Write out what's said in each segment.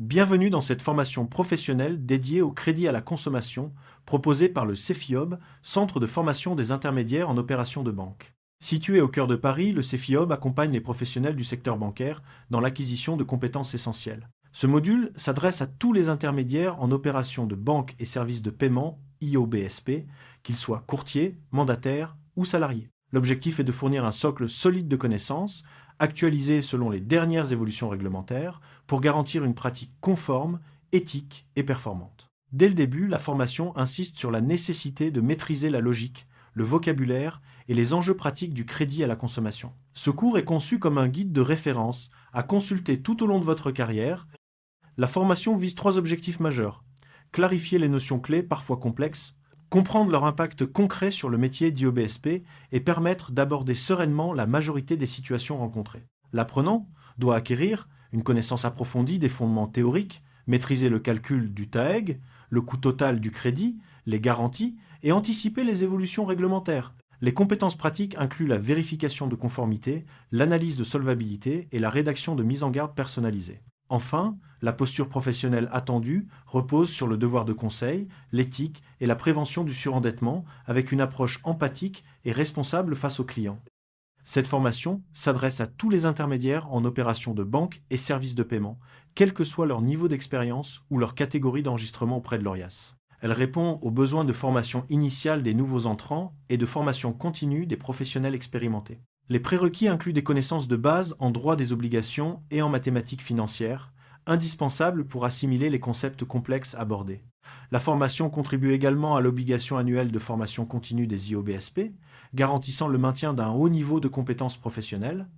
Bienvenue dans cette formation professionnelle dédiée au crédit à la consommation proposée par le CEFIOB, Centre de formation des intermédiaires en opérations de banque. Situé au cœur de Paris, le CEFIOB accompagne les professionnels du secteur bancaire dans l'acquisition de compétences essentielles. Ce module s'adresse à tous les intermédiaires en opérations de banque et services de paiement IOBSP, qu'ils soient courtiers, mandataires ou salariés. L'objectif est de fournir un socle solide de connaissances, actualisé selon les dernières évolutions réglementaires, pour garantir une pratique conforme, éthique et performante. Dès le début, la formation insiste sur la nécessité de maîtriser la logique, le vocabulaire et les enjeux pratiques du crédit à la consommation. Ce cours est conçu comme un guide de référence à consulter tout au long de votre carrière. La formation vise 3 objectifs majeurs. Clarifier les notions clés, parfois complexes, comprendre leur impact concret sur le métier d'IOBSP et permettre d'aborder sereinement la majorité des situations rencontrées. L'apprenant doit acquérir une connaissance approfondie des fondements théoriques, maîtriser le calcul du TAEG, le coût total du crédit, les garanties et anticiper les évolutions réglementaires. Les compétences pratiques incluent la vérification de conformité, l'analyse de solvabilité et la rédaction de mises en garde personnalisées. Enfin, la posture professionnelle attendue repose sur le devoir de conseil, l'éthique et la prévention du surendettement avec une approche empathique et responsable face aux clients. Cette formation s'adresse à tous les intermédiaires en opérations de banque et services de paiement, quel que soit leur niveau d'expérience ou leur catégorie d'enregistrement auprès de l'ORIAS. Elle répond aux besoins de formation initiale des nouveaux entrants et de formation continue des professionnels expérimentés. Les prérequis incluent des connaissances de base en droit des obligations et en mathématiques financières, indispensables pour assimiler les concepts complexes abordés. La formation contribue également à l'obligation annuelle de formation continue des IOBSP, garantissant le maintien d'un haut niveau de compétences professionnelles.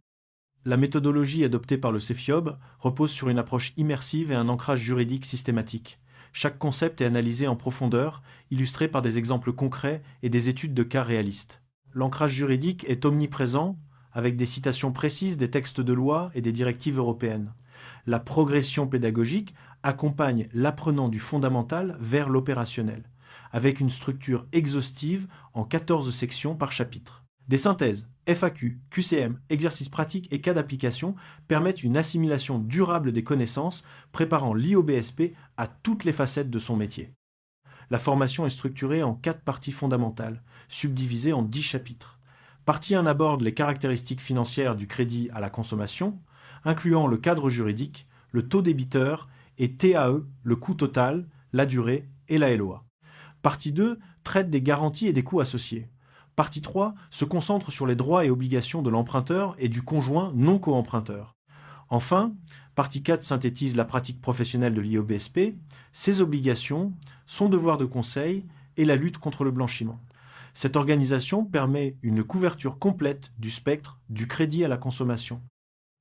La méthodologie adoptée par le CEFIOB repose sur une approche immersive et un ancrage juridique systématique. Chaque concept est analysé en profondeur, illustré par des exemples concrets et des études de cas réalistes. L'ancrage juridique est omniprésent, avec des citations précises des textes de loi et des directives européennes. La progression pédagogique accompagne l'apprenant du fondamental vers l'opérationnel, avec une structure exhaustive en 14 sections par chapitre. Des synthèses, FAQ, QCM, exercices pratiques et cas d'application permettent une assimilation durable des connaissances, préparant l'IOBSP à toutes les facettes de son métier. La formation est structurée en 4 parties fondamentales, subdivisées en 10 chapitres. Partie 1 aborde les caractéristiques financières du crédit à la consommation, incluant le cadre juridique, le taux débiteur et TAE, le coût total, la durée et la LOA. Partie 2 traite des garanties et des coûts associés. Partie 3 se concentre sur les droits et obligations de l'emprunteur et du conjoint non co-emprunteur. Enfin, partie 4 synthétise la pratique professionnelle de l'IOBSP, ses obligations, son devoir de conseil et la lutte contre le blanchiment. Cette organisation permet une couverture complète du spectre du crédit à la consommation.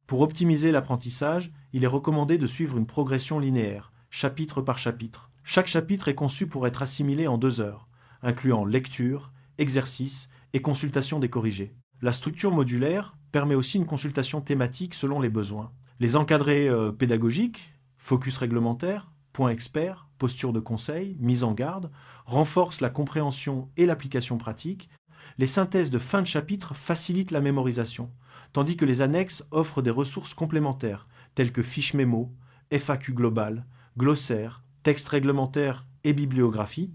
Pour optimiser l'apprentissage, il est recommandé de suivre une progression linéaire, chapitre par chapitre. Chaque chapitre est conçu pour être assimilé en 2 heures, incluant lecture, exercice et consultation des corrigés. La structure modulaire permet aussi une consultation thématique selon les besoins. Les encadrés pédagogiques, focus réglementaire, point expert, posture de conseil, mise en garde, renforcent la compréhension et l'application pratique. Les synthèses de fin de chapitre facilitent la mémorisation, tandis que les annexes offrent des ressources complémentaires, telles que fiches mémo, FAQ global, glossaire, texte réglementaire et bibliographie.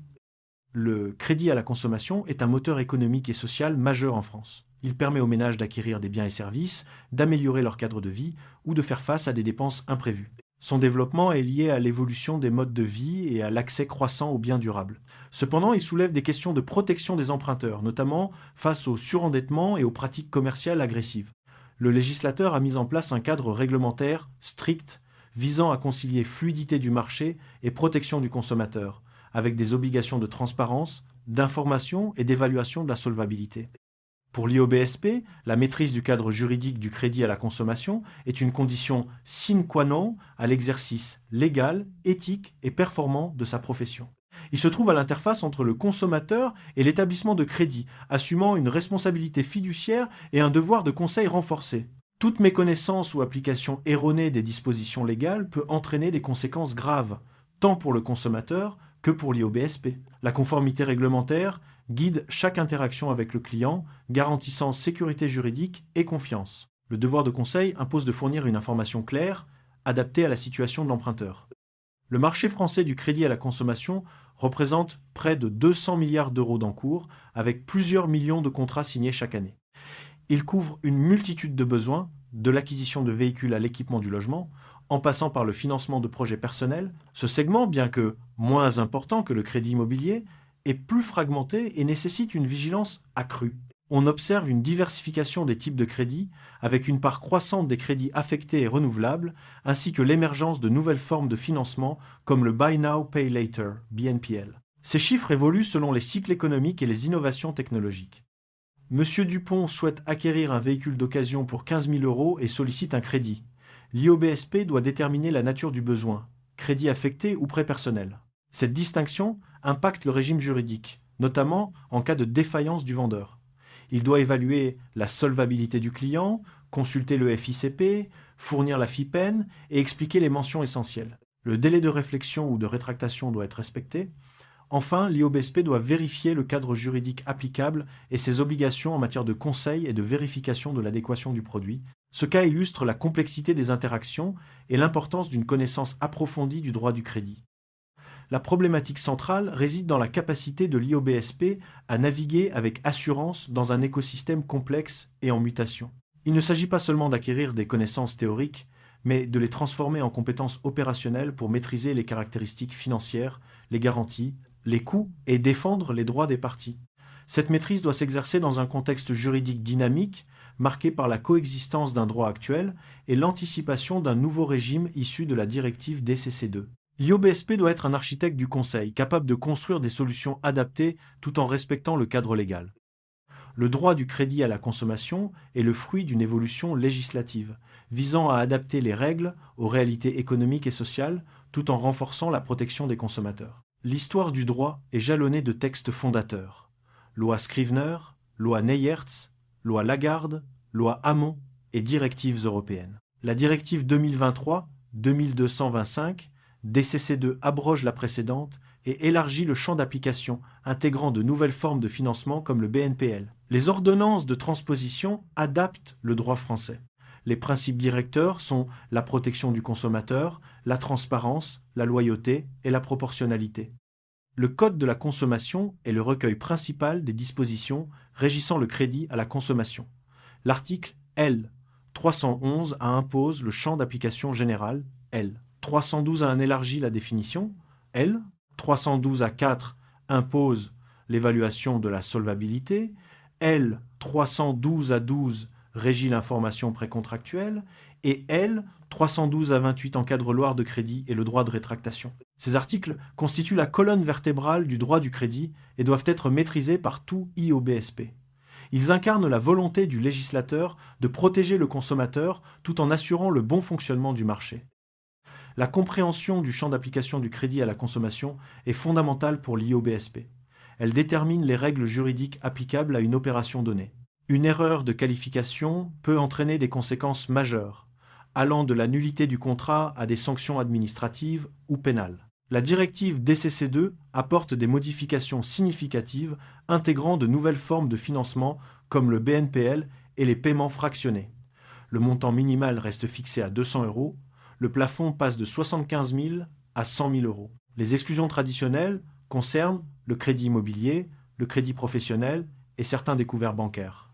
Le crédit à la consommation est un moteur économique et social majeur en France. Il permet aux ménages d'acquérir des biens et services, d'améliorer leur cadre de vie ou de faire face à des dépenses imprévues. Son développement est lié à l'évolution des modes de vie et à l'accès croissant aux biens durables. Cependant, il soulève des questions de protection des emprunteurs, notamment face au surendettement et aux pratiques commerciales agressives. Le législateur a mis en place un cadre réglementaire strict visant à concilier fluidité du marché et protection du consommateur, avec des obligations de transparence, d'information et d'évaluation de la solvabilité. Pour l'IOBSP, la maîtrise du cadre juridique du crédit à la consommation est une condition sine qua non à l'exercice légal, éthique et performant de sa profession. Il se trouve à l'interface entre le consommateur et l'établissement de crédit, assumant une responsabilité fiduciaire et un devoir de conseil renforcé. Toute méconnaissance ou application erronée des dispositions légales peut entraîner des conséquences graves, tant pour le consommateur que pour l'IOBSP. La conformité réglementaire guide chaque interaction avec le client, garantissant sécurité juridique et confiance. Le devoir de conseil impose de fournir une information claire, adaptée à la situation de l'emprunteur. Le marché français du crédit à la consommation représente près de 200 milliards d'euros d'encours, avec plusieurs millions de contrats signés chaque année. Il couvre une multitude de besoins, de l'acquisition de véhicules à l'équipement du logement, en passant par le financement de projets personnels. Ce segment, bien que moins important que le crédit immobilier, est plus fragmenté et nécessite une vigilance accrue. On observe une diversification des types de crédits, avec une part croissante des crédits affectés et renouvelables, ainsi que l'émergence de nouvelles formes de financement comme le Buy Now, Pay Later, BNPL. Ces chiffres évoluent selon les cycles économiques et les innovations technologiques. Monsieur Dupont souhaite acquérir un véhicule d'occasion pour 15 000 euros et sollicite un crédit. L'IOBSP doit déterminer la nature du besoin, crédit affecté ou prêt personnel. Cette distinction impacte le régime juridique, notamment en cas de défaillance du vendeur. Il doit évaluer la solvabilité du client, consulter le FICP, fournir la FIPEN et expliquer les mentions essentielles. Le délai de réflexion ou de rétractation doit être respecté. Enfin, l'IOBSP doit vérifier le cadre juridique applicable et ses obligations en matière de conseil et de vérification de l'adéquation du produit. Ce cas illustre la complexité des interactions et l'importance d'une connaissance approfondie du droit du crédit. La problématique centrale réside dans la capacité de l'IOBSP à naviguer avec assurance dans un écosystème complexe et en mutation. Il ne s'agit pas seulement d'acquérir des connaissances théoriques, mais de les transformer en compétences opérationnelles pour maîtriser les caractéristiques financières, les garanties, les coûts et défendre les droits des parties. Cette maîtrise doit s'exercer dans un contexte juridique dynamique, marqué par la coexistence d'un droit actuel et l'anticipation d'un nouveau régime issu de la directive DCC2. L'IOBSP doit être un architecte du conseil, capable de construire des solutions adaptées tout en respectant le cadre légal. Le droit du crédit à la consommation est le fruit d'une évolution législative, visant à adapter les règles aux réalités économiques et sociales, tout en renforçant la protection des consommateurs. L'histoire du droit est jalonnée de textes fondateurs. Loi Scrivener, loi Neyerts, loi Lagarde, loi Hamon et directives européennes. La directive 2023-2225, DCC2 abroge la précédente et élargit le champ d'application, intégrant de nouvelles formes de financement comme le BNPL. Les ordonnances de transposition adaptent le droit français. Les principes directeurs sont la protection du consommateur, la transparence, la loyauté et la proportionnalité. Le Code de la consommation est le recueil principal des dispositions régissant le crédit à la consommation. L'article L. 311 a impose le champ d'application général, L. 312 a élargi la définition, L. 312 à 4 impose l'évaluation de la solvabilité, L. 312 à 12 régit l'information précontractuelle, et L. 312 à 28 encadre l'OAR de crédit et le droit de rétractation. Ces articles constituent la colonne vertébrale du droit du crédit et doivent être maîtrisés par tout IOBSP. Ils incarnent la volonté du législateur de protéger le consommateur tout en assurant le bon fonctionnement du marché. La compréhension du champ d'application du crédit à la consommation est fondamentale pour l'IOBSP. Elle détermine les règles juridiques applicables à une opération donnée. Une erreur de qualification peut entraîner des conséquences majeures, allant de la nullité du contrat à des sanctions administratives ou pénales. La directive DCC2 apporte des modifications significatives intégrant de nouvelles formes de financement comme le BNPL et les paiements fractionnés. Le montant minimal reste fixé à 200 €, le plafond passe de 75 000 à 100 000 €. Les exclusions traditionnelles concernent le crédit immobilier, le crédit professionnel et certains découverts bancaires.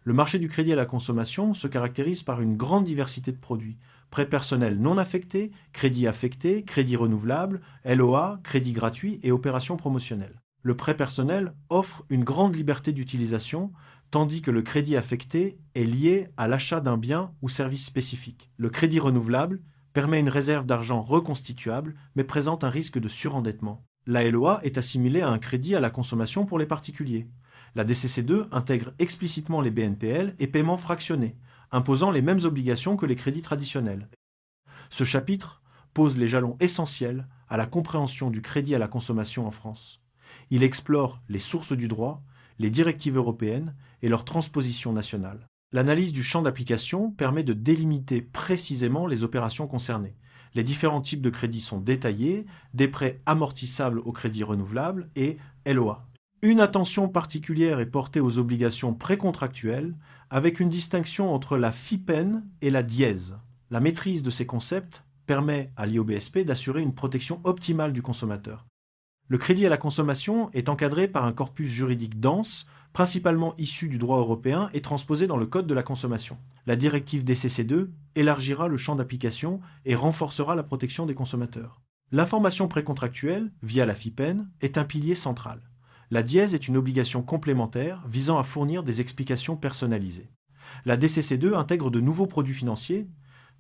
Le marché du crédit à la consommation se caractérise par une grande diversité de produits. Prêts personnels non affectés, crédit affecté, crédit renouvelable, LOA, crédit gratuit et opérations promotionnelles. Le prêt personnel offre une grande liberté d'utilisation, tandis que le crédit affecté est lié à l'achat d'un bien ou service spécifique. Le crédit renouvelable permet une réserve d'argent reconstituable, mais présente un risque de surendettement. La LOA est assimilée à un crédit à la consommation pour les particuliers. La DCC2 intègre explicitement les BNPL et paiements fractionnés, imposant les mêmes obligations que les crédits traditionnels. Ce chapitre pose les jalons essentiels à la compréhension du crédit à la consommation en France. Il explore les sources du droit, les directives européennes et leur transposition nationale. L'analyse du champ d'application permet de délimiter précisément les opérations concernées. Les différents types de crédits sont détaillés, des prêts amortissables au crédit renouvelable et LOA. Une attention particulière est portée aux obligations précontractuelles, avec une distinction entre la FIPEN et la dièse. La maîtrise de ces concepts permet à l'IOBSP d'assurer une protection optimale du consommateur. Le crédit à la consommation est encadré par un corpus juridique dense, principalement issu du droit européen et transposé dans le Code de la consommation. La directive DCC2 élargira le champ d'application et renforcera la protection des consommateurs. L'information précontractuelle, via la FIPEN, est un pilier central. La dièse est une obligation complémentaire visant à fournir des explications personnalisées. La DCC2 intègre de nouveaux produits financiers,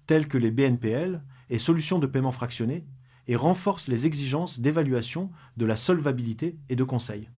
tels que les BNPL et solutions de paiement fractionné, et renforce les exigences d'évaluation de la solvabilité et de conseil.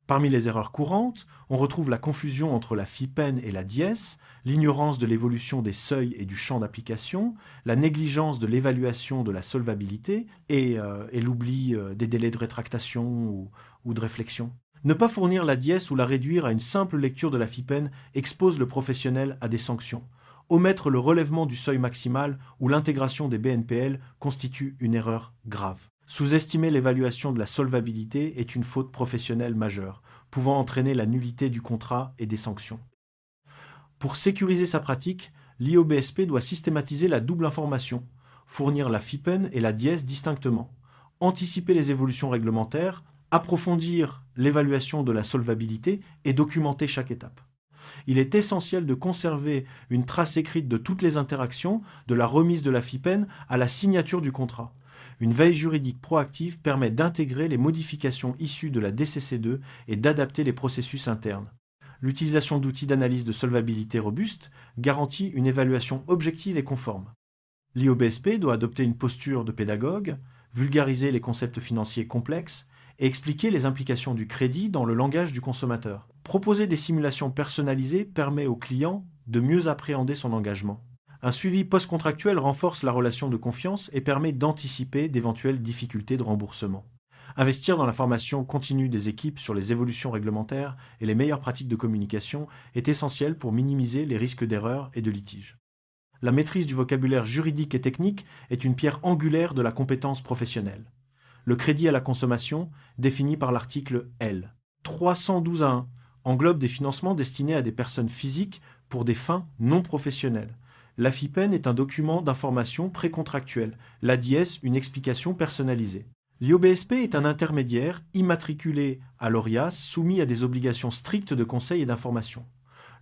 Parmi les erreurs courantes, on retrouve la confusion entre la FIPEN et la DIES, l'ignorance de l'évolution des seuils et du champ d'application, la négligence de l'évaluation de la solvabilité et l'oubli des délais de rétractation ou de réflexion. Ne pas fournir la DIES ou la réduire à une simple lecture de la FIPEN expose le professionnel à des sanctions. Omettre le relèvement du seuil maximal ou l'intégration des BNPL constitue une erreur grave. Sous-estimer l'évaluation de la solvabilité est une faute professionnelle majeure, pouvant entraîner la nullité du contrat et des sanctions. Pour sécuriser sa pratique, l'IOBSP doit systématiser la double information, fournir la FIPEN et la DIES distinctement, anticiper les évolutions réglementaires, approfondir l'évaluation de la solvabilité et documenter chaque étape. Il est essentiel de conserver une trace écrite de toutes les interactions, de la remise de la FIPEN à la signature du contrat. Une veille juridique proactive permet d'intégrer les modifications issues de la DCC2 et d'adapter les processus internes. L'utilisation d'outils d'analyse de solvabilité robustes garantit une évaluation objective et conforme. L'IOBSP doit adopter une posture de pédagogue, vulgariser les concepts financiers complexes et expliquer les implications du crédit dans le langage du consommateur. Proposer des simulations personnalisées permet au client de mieux appréhender son engagement. Un suivi post-contractuel renforce la relation de confiance et permet d'anticiper d'éventuelles difficultés de remboursement. Investir dans la formation continue des équipes sur les évolutions réglementaires et les meilleures pratiques de communication est essentiel pour minimiser les risques d'erreurs et de litiges. La maîtrise du vocabulaire juridique et technique est une pierre angulaire de la compétence professionnelle. Le crédit à la consommation, défini par l'article L. 312-1, englobe des financements destinés à des personnes physiques pour des fins non professionnelles. La FIPEN est un document d'information précontractuel, la DIES une explication personnalisée. L'IOBSP est un intermédiaire immatriculé à l'ORIAS soumis à des obligations strictes de conseil et d'information.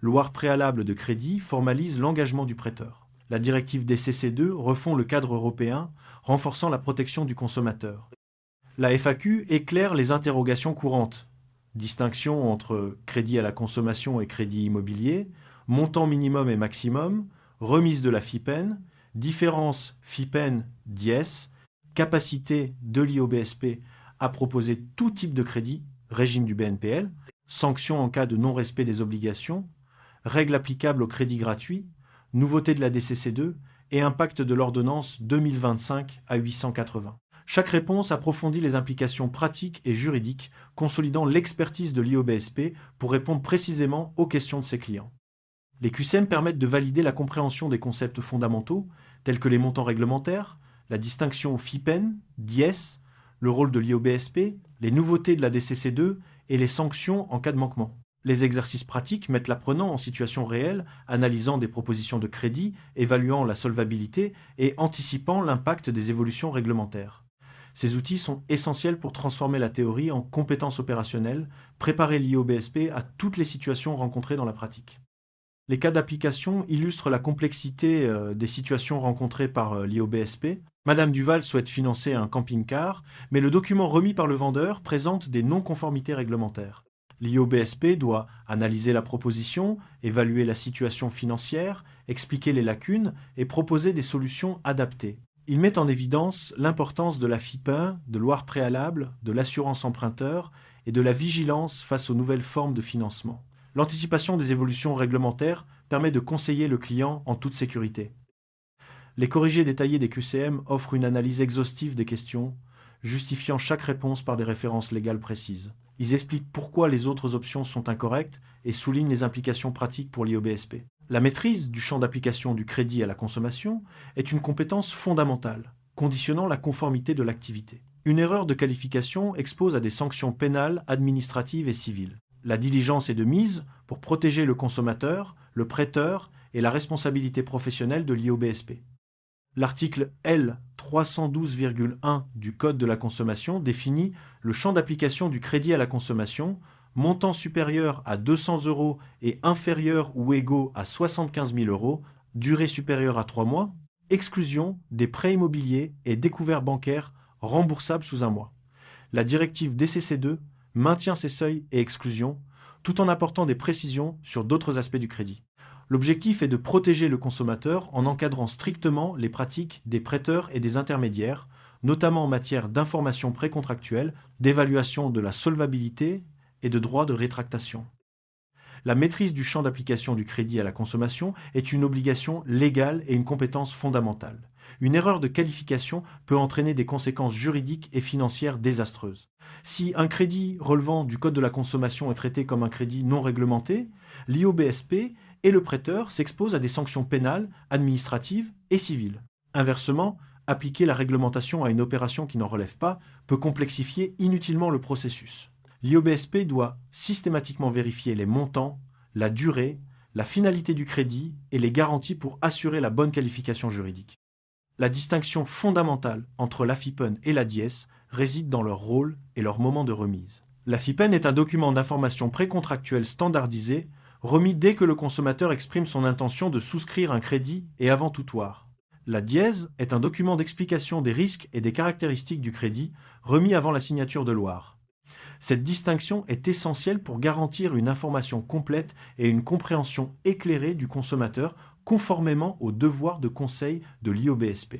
L'OIR préalable de crédit formalise l'engagement du prêteur. La directive DCC2 refond le cadre européen, renforçant la protection du consommateur. La FAQ éclaire les interrogations courantes. Distinction entre crédit à la consommation et crédit immobilier, montant minimum et maximum, remise de la FIPEN, différence FIPEN-DIES, capacité de l'IOBSP à proposer tout type de crédit, régime du BNPL, sanctions en cas de non-respect des obligations, règles applicables au crédit gratuit, nouveauté de la DCC2 et impact de l'ordonnance 2025 à 880. Chaque réponse approfondit les implications pratiques et juridiques, consolidant l'expertise de l'IOBSP pour répondre précisément aux questions de ses clients. Les QCM permettent de valider la compréhension des concepts fondamentaux, tels que les montants réglementaires, la distinction FIPEN, DIES, le rôle de l'IOBSP, les nouveautés de la DCC2 et les sanctions en cas de manquement. Les exercices pratiques mettent l'apprenant en situation réelle, analysant des propositions de crédit, évaluant la solvabilité et anticipant l'impact des évolutions réglementaires. Ces outils sont essentiels pour transformer la théorie en compétences opérationnelles, préparer l'IOBSP à toutes les situations rencontrées dans la pratique. Les cas d'application illustrent la complexité des situations rencontrées par l'IOBSP. Madame Duval souhaite financer un camping-car, mais le document remis par le vendeur présente des non-conformités réglementaires. L'IOBSP doit analyser la proposition, évaluer la situation financière, expliquer les lacunes et proposer des solutions adaptées. Il met en évidence l'importance de la FIPEN, de l'OIR préalable, de l'assurance emprunteur et de la vigilance face aux nouvelles formes de financement. L'anticipation des évolutions réglementaires permet de conseiller le client en toute sécurité. Les corrigés détaillés des QCM offrent une analyse exhaustive des questions, justifiant chaque réponse par des références légales précises. Ils expliquent pourquoi les autres options sont incorrectes et soulignent les implications pratiques pour l'IOBSP. La maîtrise du champ d'application du crédit à la consommation est une compétence fondamentale, conditionnant la conformité de l'activité. Une erreur de qualification expose à des sanctions pénales, administratives et civiles. La diligence est de mise pour protéger le consommateur, le prêteur et la responsabilité professionnelle de l'IOBSP. L'article L 312,1 du Code de la consommation définit le champ d'application du crédit à la consommation, montant supérieur à 200 € et inférieur ou égaux à 75 000 €, durée supérieure à 3 mois, exclusion des prêts immobiliers et découverts bancaires remboursables sous un mois. La directive DCC2 maintient ces seuils et exclusions, tout en apportant des précisions sur d'autres aspects du crédit. L'objectif est de protéger le consommateur en encadrant strictement les pratiques des prêteurs et des intermédiaires, notamment en matière d'information précontractuelle, d'évaluation de la solvabilité et de droit de rétractation. La maîtrise du champ d'application du crédit à la consommation est une obligation légale et une compétence fondamentale. Une erreur de qualification peut entraîner des conséquences juridiques et financières désastreuses. Si un crédit relevant du Code de la consommation est traité comme un crédit non réglementé, l'IOBSP et le prêteur s'exposent à des sanctions pénales, administratives et civiles. Inversement, appliquer la réglementation à une opération qui n'en relève pas peut complexifier inutilement le processus. L'IOBSP doit systématiquement vérifier les montants, la durée, la finalité du crédit et les garanties pour assurer la bonne qualification juridique. La distinction fondamentale entre l'AFIPEN et la DIES réside dans leur rôle et leur moment de remise. L'AFIPEN est un document d'information précontractuelle standardisé, remis dès que le consommateur exprime son intention de souscrire un crédit et avant tout oire. La DIES est un document d'explication des risques et des caractéristiques du crédit, remis avant la signature de l'OIR. Cette distinction est essentielle pour garantir une information complète et une compréhension éclairée du consommateur conformément aux devoirs de conseil de l'IOBSP.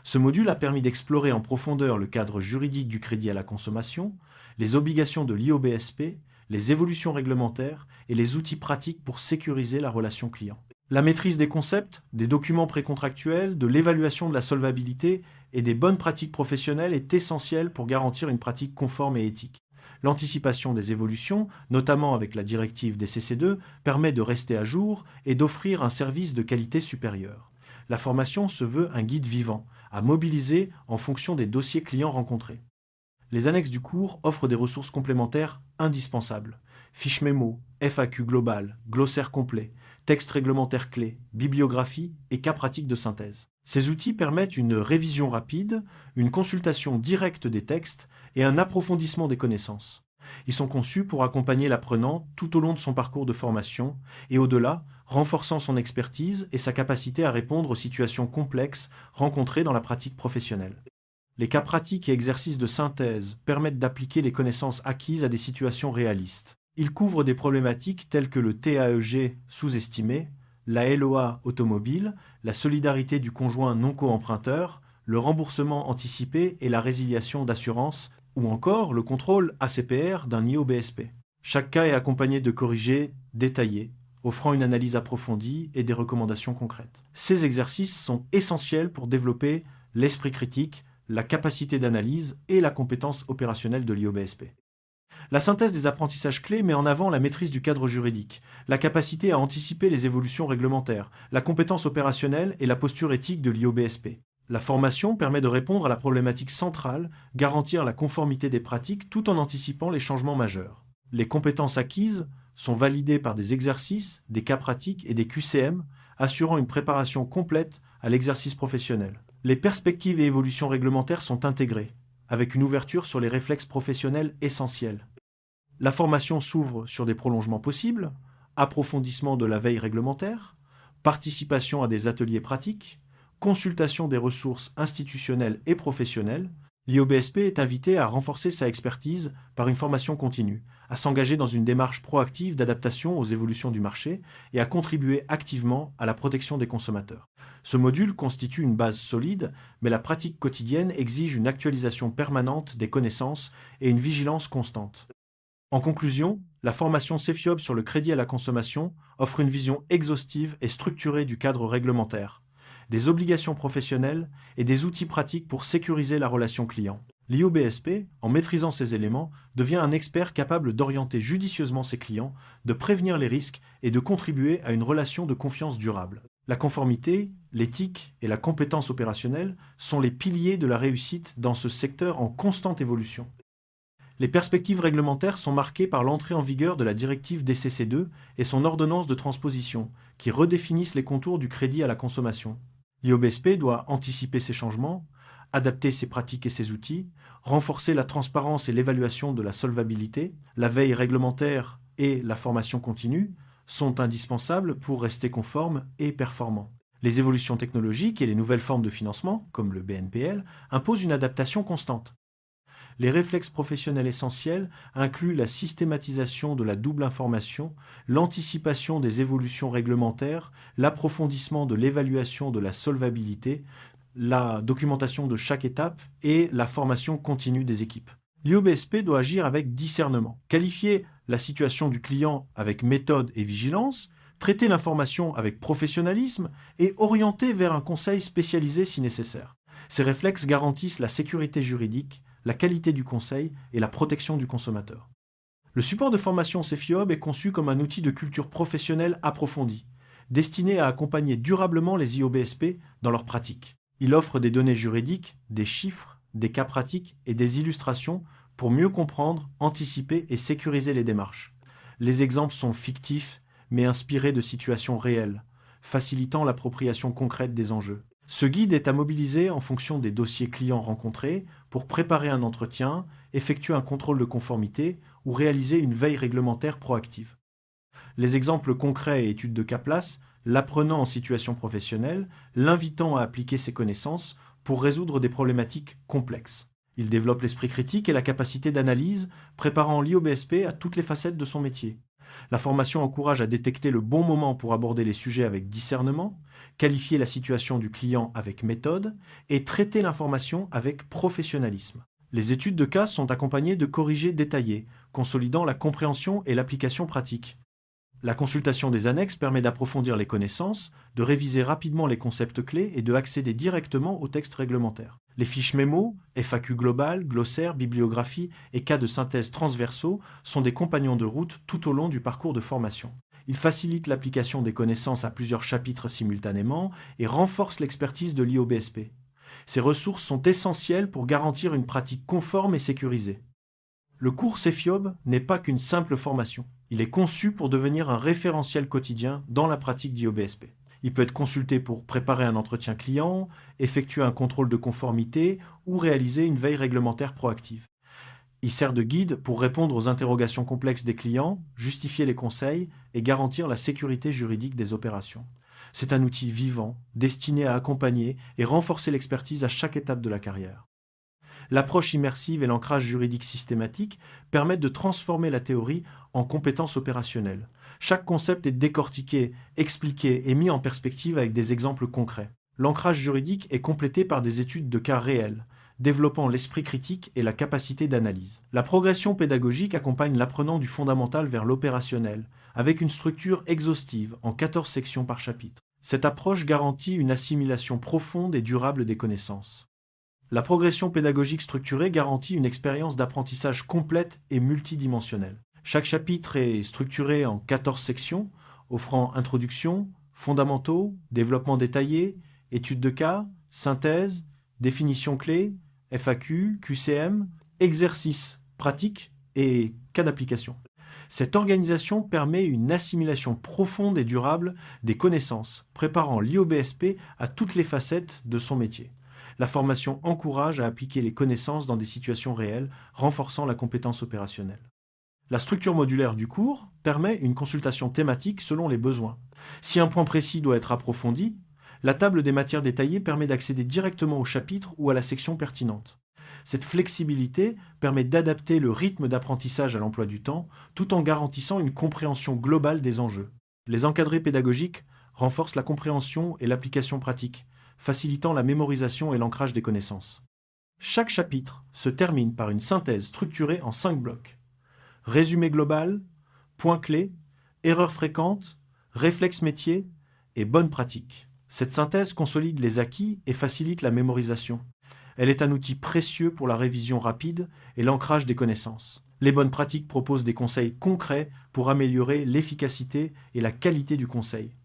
Ce module a permis d'explorer en profondeur le cadre juridique du crédit à la consommation, les obligations de l'IOBSP, les évolutions réglementaires et les outils pratiques pour sécuriser la relation client. La maîtrise des concepts, des documents précontractuels, de l'évaluation de la solvabilité et des bonnes pratiques professionnelles est essentielle pour garantir une pratique conforme et éthique. L'anticipation des évolutions, notamment avec la directive DCC2, permet de rester à jour et d'offrir un service de qualité supérieure. La formation se veut un guide vivant, à mobiliser en fonction des dossiers clients rencontrés. Les annexes du cours offrent des ressources complémentaires indispensables. Fiches mémo, FAQ global, glossaire complet, textes réglementaires clés, bibliographie et cas pratiques de synthèse. Ces outils permettent une révision rapide, une consultation directe des textes et un approfondissement des connaissances. Ils sont conçus pour accompagner l'apprenant tout au long de son parcours de formation et au-delà, renforçant son expertise et sa capacité à répondre aux situations complexes rencontrées dans la pratique professionnelle. Les cas pratiques et exercices de synthèse permettent d'appliquer les connaissances acquises à des situations réalistes. Ils couvrent des problématiques telles que le TAEG sous-estimé, la LOA automobile, la solidarité du conjoint non co-emprunteur, le remboursement anticipé et la résiliation d'assurance, ou encore le contrôle ACPR d'un IOBSP. Chaque cas est accompagné de corrigés détaillés, offrant une analyse approfondie et des recommandations concrètes. Ces exercices sont essentiels pour développer l'esprit critique, la capacité d'analyse et la compétence opérationnelle de l'IOBSP. La synthèse des apprentissages clés met en avant la maîtrise du cadre juridique, la capacité à anticiper les évolutions réglementaires, la compétence opérationnelle et la posture éthique de l'IOBSP. La formation permet de répondre à la problématique centrale, garantir la conformité des pratiques tout en anticipant les changements majeurs. Les compétences acquises sont validées par des exercices, des cas pratiques et des QCM, assurant une préparation complète à l'exercice professionnel. Les perspectives et évolutions réglementaires sont intégrées, avec une ouverture sur les réflexes professionnels essentiels. La formation s'ouvre sur des prolongements possibles, approfondissement de la veille réglementaire, participation à des ateliers pratiques, consultation des ressources institutionnelles et professionnelles. L'IOBSP est invité à renforcer sa expertise par une formation continue, à s'engager dans une démarche proactive d'adaptation aux évolutions du marché et à contribuer activement à la protection des consommateurs. Ce module constitue une base solide, mais la pratique quotidienne exige une actualisation permanente des connaissances et une vigilance constante. En conclusion, la formation CEFIOB sur le crédit à la consommation offre une vision exhaustive et structurée du cadre réglementaire, des obligations professionnelles et des outils pratiques pour sécuriser la relation client. L'IOBSP, en maîtrisant ces éléments, devient un expert capable d'orienter judicieusement ses clients, de prévenir les risques et de contribuer à une relation de confiance durable. La conformité, l'éthique et la compétence opérationnelle sont les piliers de la réussite dans ce secteur en constante évolution. Les perspectives réglementaires sont marquées par l'entrée en vigueur de la directive DCC2 et son ordonnance de transposition, qui redéfinissent les contours du crédit à la consommation. L'IOBSP doit anticiper ces changements, adapter ses pratiques et ses outils, renforcer la transparence et l'évaluation de la solvabilité, la veille réglementaire et la formation continue sont indispensables pour rester conformes et performants. Les évolutions technologiques et les nouvelles formes de financement, comme le BNPL, imposent une adaptation constante. Les réflexes professionnels essentiels incluent la systématisation de la double information, l'anticipation des évolutions réglementaires, l'approfondissement de l'évaluation de la solvabilité, la documentation de chaque étape et la formation continue des équipes. L'IOBSP doit agir avec discernement, qualifier la situation du client avec méthode et vigilance, traiter l'information avec professionnalisme et orienter vers un conseil spécialisé si nécessaire. Ces réflexes garantissent la sécurité juridique, la qualité du conseil et la protection du consommateur. Le support de formation CEFIOB est conçu comme un outil de culture professionnelle approfondie, destiné à accompagner durablement les IOBSP dans leur pratique. Il offre des données juridiques, des chiffres, des cas pratiques et des illustrations pour mieux comprendre, anticiper et sécuriser les démarches. Les exemples sont fictifs, mais inspirés de situations réelles, facilitant l'appropriation concrète des enjeux. Ce guide est à mobiliser en fonction des dossiers clients rencontrés pour préparer un entretien, effectuer un contrôle de conformité ou réaliser une veille réglementaire proactive. Les exemples concrets et études de cas place l'apprenant en situation professionnelle, l'invitant à appliquer ses connaissances pour résoudre des problématiques complexes. Il développe l'esprit critique et la capacité d'analyse, préparant l'IOBSP à toutes les facettes de son métier. La formation encourage à détecter le bon moment pour aborder les sujets avec discernement, qualifier la situation du client avec méthode et traiter l'information avec professionnalisme. Les études de cas sont accompagnées de corrigés détaillés, consolidant la compréhension et l'application pratique. La consultation des annexes permet d'approfondir les connaissances, de réviser rapidement les concepts clés et de accéder directement aux textes réglementaires. Les fiches mémo, FAQ global, glossaire, bibliographie et cas de synthèse transversaux sont des compagnons de route tout au long du parcours de formation. Ils facilitent l'application des connaissances à plusieurs chapitres simultanément et renforcent l'expertise de l'IOBSP. Ces ressources sont essentielles pour garantir une pratique conforme et sécurisée. Le cours CEFIOB n'est pas qu'une simple formation. Il est conçu pour devenir un référentiel quotidien dans la pratique d'IOBSP. Il peut être consulté pour préparer un entretien client, effectuer un contrôle de conformité ou réaliser une veille réglementaire proactive. Il sert de guide pour répondre aux interrogations complexes des clients, justifier les conseils et garantir la sécurité juridique des opérations. C'est un outil vivant, destiné à accompagner et renforcer l'expertise à chaque étape de la carrière. L'approche immersive et l'ancrage juridique systématique permettent de transformer la théorie en compétences opérationnelles. Chaque concept est décortiqué, expliqué et mis en perspective avec des exemples concrets. L'ancrage juridique est complété par des études de cas réels, développant l'esprit critique et la capacité d'analyse. La progression pédagogique accompagne l'apprenant du fondamental vers l'opérationnel, avec une structure exhaustive en 14 sections par chapitre. Cette approche garantit une assimilation profonde et durable des connaissances. La progression pédagogique structurée garantit une expérience d'apprentissage complète et multidimensionnelle. Chaque chapitre est structuré en 14 sections, offrant introduction, fondamentaux, développement détaillé, études de cas, synthèse, définitions clés, FAQ, QCM, exercices pratiques et cas d'application. Cette organisation permet une assimilation profonde et durable des connaissances, préparant l'IOBSP à toutes les facettes de son métier. La formation encourage à appliquer les connaissances dans des situations réelles, renforçant la compétence opérationnelle. La structure modulaire du cours permet une consultation thématique selon les besoins. Si un point précis doit être approfondi, la table des matières détaillées permet d'accéder directement au chapitre ou à la section pertinente. Cette flexibilité permet d'adapter le rythme d'apprentissage à l'emploi du temps, tout en garantissant une compréhension globale des enjeux. Les encadrés pédagogiques renforcent la compréhension et l'application pratique, facilitant la mémorisation et l'ancrage des connaissances. Chaque chapitre se termine par une synthèse structurée en 5 blocs. Résumé global, points clés, erreurs fréquentes, réflexes métiers et bonnes pratiques. Cette synthèse consolide les acquis et facilite la mémorisation. Elle est un outil précieux pour la révision rapide et l'ancrage des connaissances. Les bonnes pratiques proposent des conseils concrets pour améliorer l'efficacité et la qualité du conseil,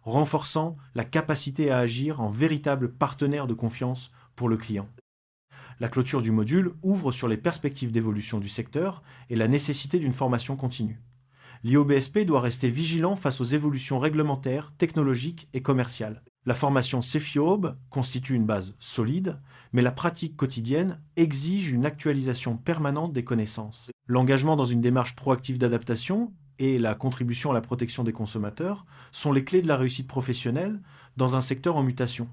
renforçant la capacité à agir en véritable partenaire de confiance pour le client. La clôture du module ouvre sur les perspectives d'évolution du secteur et la nécessité d'une formation continue. L'IOBSP doit rester vigilant face aux évolutions réglementaires, technologiques et commerciales. La formation CEFIOB constitue une base solide, mais la pratique quotidienne exige une actualisation permanente des connaissances. L'engagement dans une démarche proactive d'adaptation et la contribution à la protection des consommateurs sont les clés de la réussite professionnelle dans un secteur en mutation.